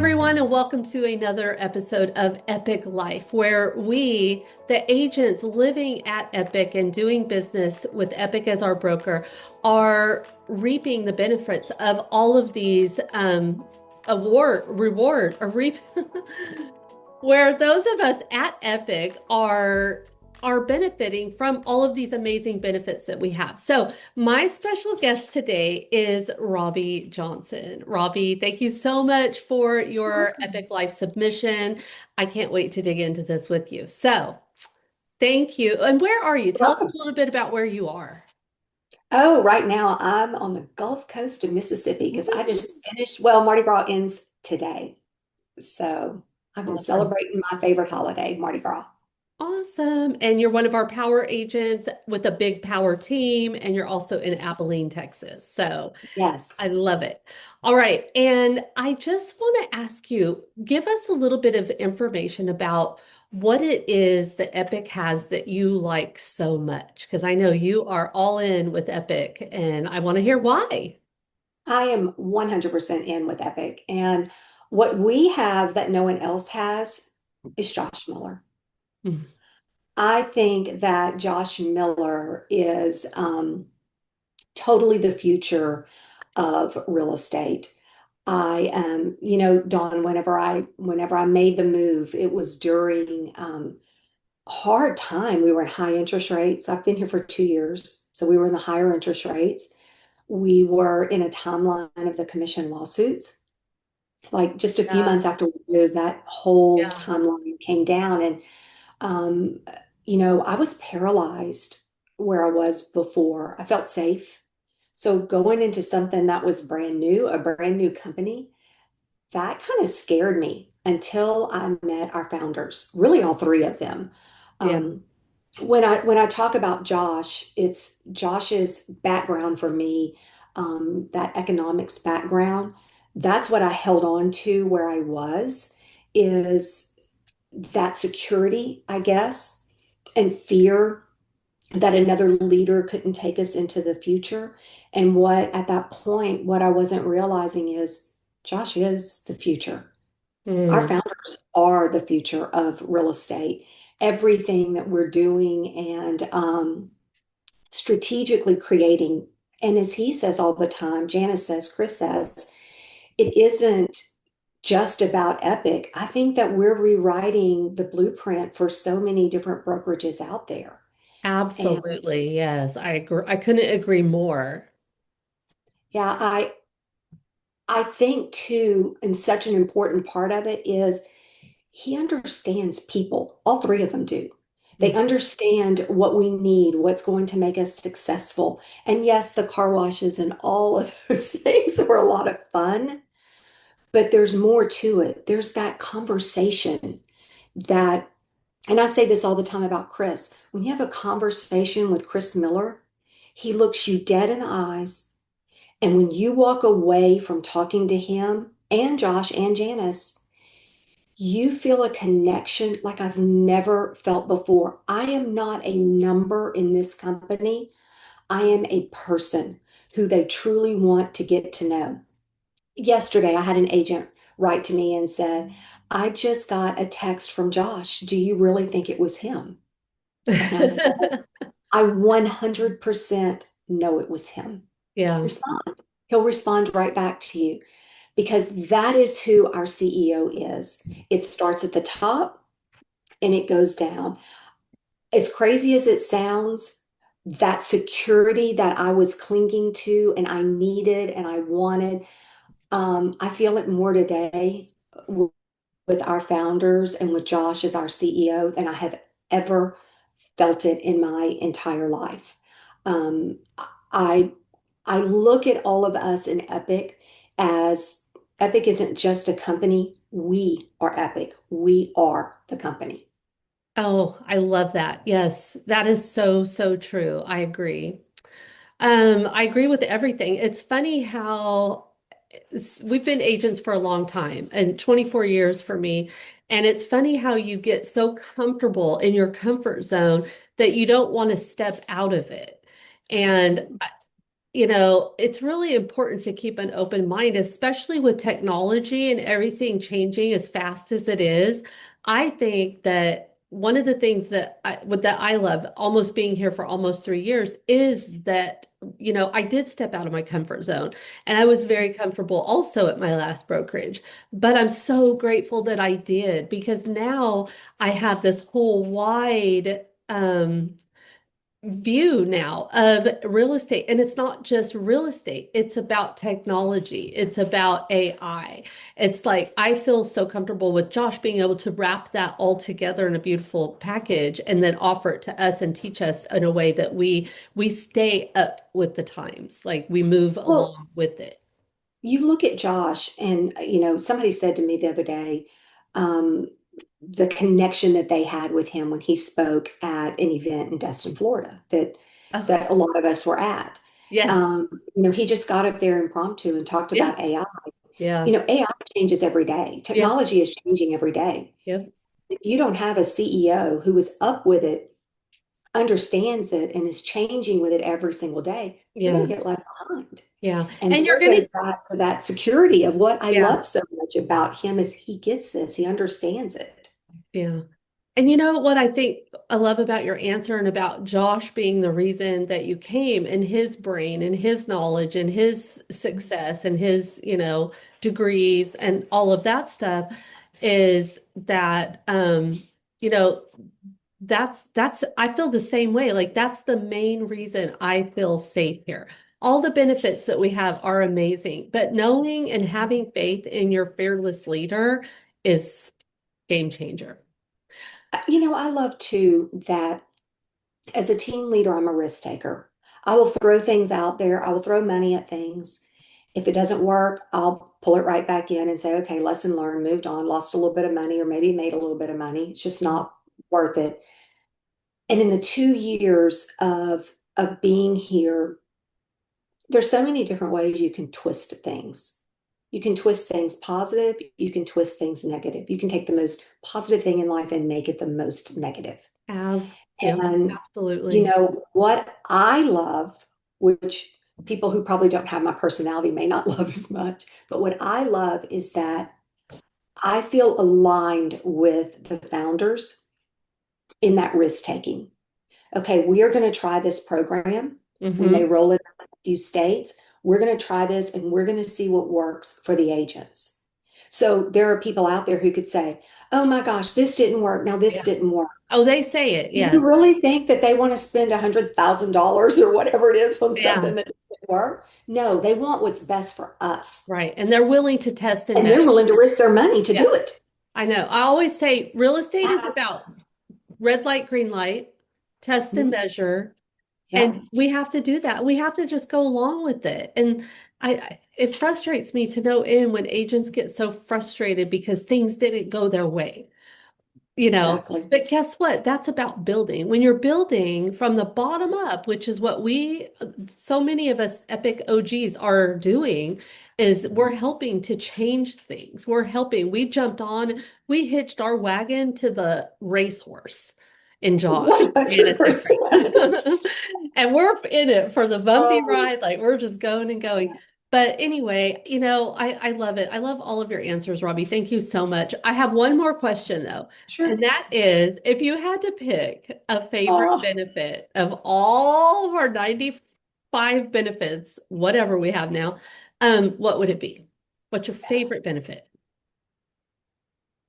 everyone, and welcome to another episode of Epic Life, where we, the agents living at Epic and doing business with Epic as our broker, are reaping the benefits of all of these reward, or reap, where those of us at Epic are benefiting from all of these amazing benefits that we have. So, my special guest today is Robbie Johnson. Robbie, thank you so much for your Epic Life submission. I can't wait to dig into this with you. So, thank you. And where are you? Tell us a Welcome. little bit about where you are. Oh, right now I'm on the Gulf Coast of Mississippi because I Woo. just finished, well, Mardi Gras ends today. So I've been Awesome. celebrating my favorite holiday, Mardi Gras. Awesome. And you're one of our power agents with a big power team, and you're also in Abilene, Texas. So, I Yes. love it. All right. And I just want to ask you, give us a little bit of information about what it is that Epic has that you like so much. Because I know you are all in with Epic, and I want to hear why. I am 100% in with Epic. And what we have that no one else has is Josh Miller. Mm. I think that Josh Miller is totally the future of real estate. Dawn, whenever I made the move, it was during hard time. We were in high interest rates. I've been here for 2 years, so we were in the higher interest rates. We were in a timeline of the commission lawsuits. Like just a few Yeah. months after we moved, that whole Yeah. timeline came down, and um, I was paralyzed where I was before. I felt safe. So going into something that was brand new, a brand new company, that kind of scared me until I met our founders, really all three of them. Yeah. Um, when I talk about Josh, it's Josh's background for me, that economics background. That's what I held on to where I was, is that security, I guess, and fear that another leader couldn't take us into the future. And what at that point, what I wasn't realizing is Josh is the future. Our Mm. founders are the future of real estate. Everything that we're doing and strategically creating. And as he says all the time, Janice says, Chris says, it isn't just about Epic. I think that we're rewriting the blueprint for so many different brokerages out there. And Absolutely. Yes. I agree. I couldn't agree more. yeah, I think too, and such an important part of it is he understands people. All three of them do. They Mm. understand what we need, what's going to make us successful. And yes, the car washes and all of those things were a lot of fun, but there's more to it. There's that conversation that, and I say this all the time about Chris, when you have a conversation with Chris Miller, he looks you dead in the eyes. And when you walk away from talking to him and Josh and Janice, you feel a connection like I've never felt before. I am not a number in this company. I am a person who they truly want to get to know. Yesterday, I had an agent write to me and said, I just got a text from Josh. Do you really think it was him? And I said, I 100% know it was him. Yeah. Respond. He'll respond right back to you because that is who our CEO is. It starts at the top and it goes down. As crazy as it sounds, that security that I was clinging to and I needed and I wanted, I feel it more today with our founders and with Josh as our CEO than I have ever felt it in my entire life. Um, I I look at all of us in Epic as Epic isn't just a company. We are Epic. We are the company. Oh, I love that. Yes, that is so, so true. I agree. I agree with everything. It's funny how we've been agents for a long time and 24 years for me. And it's funny how you get so comfortable in your comfort zone that you don't want to step out of it. And it's really important to keep an open mind, especially with technology and everything changing as fast as it is. I think that one of the things that I love almost being here for almost 3 years is that, I did step out of my comfort zone and I was very comfortable also at my last brokerage. But I'm so grateful that I did because now I have this whole wide view now of real estate. And it's not just real estate, it's about technology, it's about AI. It's like I feel so comfortable with Josh being able to wrap that all together in a beautiful package and then offer it to us and teach us in a way that we stay up with the times, like we move Well, along with it. you look at Josh, and somebody said to me the other day, um, the connection that they had with him when he spoke at an event in Destin, Florida, Oh, that a lot of us were at. yes. He just got up there impromptu and talked Yeah. about AI. Yeah. AI changes every day. Yeah. Technology is changing every day. Yeah. If you don't have a CEO who is up with it, understands it, and is changing with it every single day, you're going Yeah. to get left behind. Yeah. And And you're there gonna, goes back to that security of what I yeah. love so much about him is he gets this, he understands it. Yeah. And you know what I think I love about your answer and about Josh being the reason that you came and his brain and his knowledge and his success and his, degrees and all of that stuff is that you know, that's I feel the same way. Like that's the main reason I feel safe here. All the benefits that we have are amazing, but knowing and having faith in your fearless leader is game changer. I love too that as a team leader, I'm a risk taker. I will throw things out there, I will throw money at things. If it doesn't work, I'll pull it right back in and say, okay, lesson learned, moved on, lost a little bit of money, or maybe made a little bit of money. It's just not worth it. And in the 2 years of being here, there's so many different ways you can twist things. You can twist things positive, you can twist things negative. You can take the most positive thing in life and make it the most negative. Yep, And absolutely. what I love, which people who probably don't have my personality may not love as much, but what I love is that I feel aligned with the founders in that risk taking. Okay, we are going to try this program. We may Hmm. roll it out in a few states. We're going to try this and we're going to see what works for the agents. So there are people out there who could say, oh my gosh, this didn't work. Now this Yeah. didn't work. Oh, they say it. Do you Yes. really think that they want to spend $100,000 or whatever it is on Yeah. something that doesn't work? No, they want what's best for us. Right. And they're willing to test and And they're measure. willing to risk their money to Yeah. do it. I know. I always say real estate is about red light, green light, test and Mhm. measure. Yeah, And we have to do that. We have to just go along with it. And it frustrates me to no end when agents get so frustrated because things didn't go their way. you know exactly. but guess what, that's about building. When you're building from the bottom up, which is what we so many of us epic OGs are doing, is we're helping to change things. We jumped on, we hitched our wagon to the racehorse in Josh being a secretary. 100%. And we're in it for the bumpy Oh, ride, like we're just going and going. But anyway, I love it. I love all of your answers, Robbie. Thank you so much. I have one more question though. And sure. that is, if you had to pick a favorite Oh, benefit of all of our 95 benefits, whatever we have now, what would it be? What's your favorite benefit?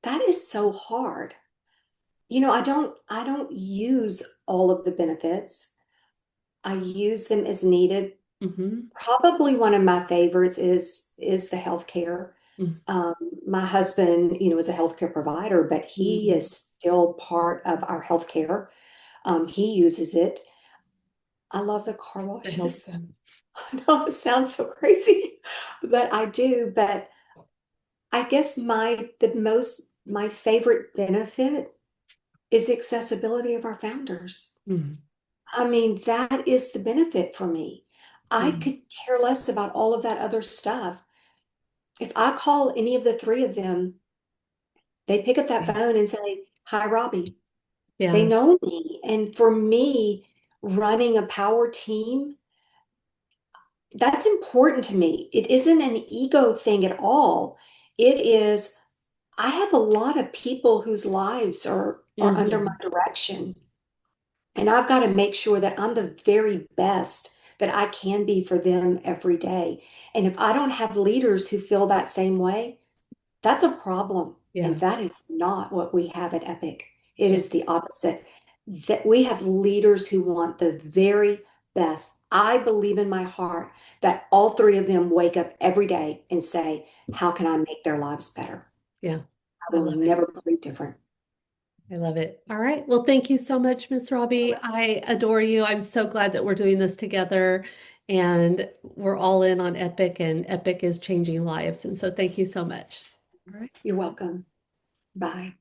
that is so hard. I don't use all of the benefits. I use them as needed. Hmm. Probably one of my favorites is the healthcare. Um, my husband, is a healthcare provider, but he Hmm. is still part of our healthcare. He uses it. I love the car The health. washes. I know it sounds so crazy, but I do. But I guess my favorite benefit is accessibility of our founders. Mm. I mean, that is the benefit for me. I Mm. could care less about all of that other stuff. If I call any of the three of them, they pick up that Yeah. phone and say, hi, Robbie. They Yeah. know me. And for me, running a power team, that's important to me. It isn't an ego thing at all. It is, I have a lot of people whose lives are under my Hmm. direction. And I've got to make sure that I'm the very best that I can be for them every day. And if I don't have leaders who feel that same way, that's a problem. And Yeah. that is not what we have at Epic. It Yeah. is the opposite. That we have leaders who want the very best. I believe in my heart that all three of them wake up every day and say, how can I make their lives better? Yeah. I I will love it. never believe different. I love it. All right. Well, thank you so much, Miss Robbie. I adore you. I'm so glad that we're doing this together and we're all in on Epic and Epic is changing lives. And so thank you so much. All right. You're welcome. Bye.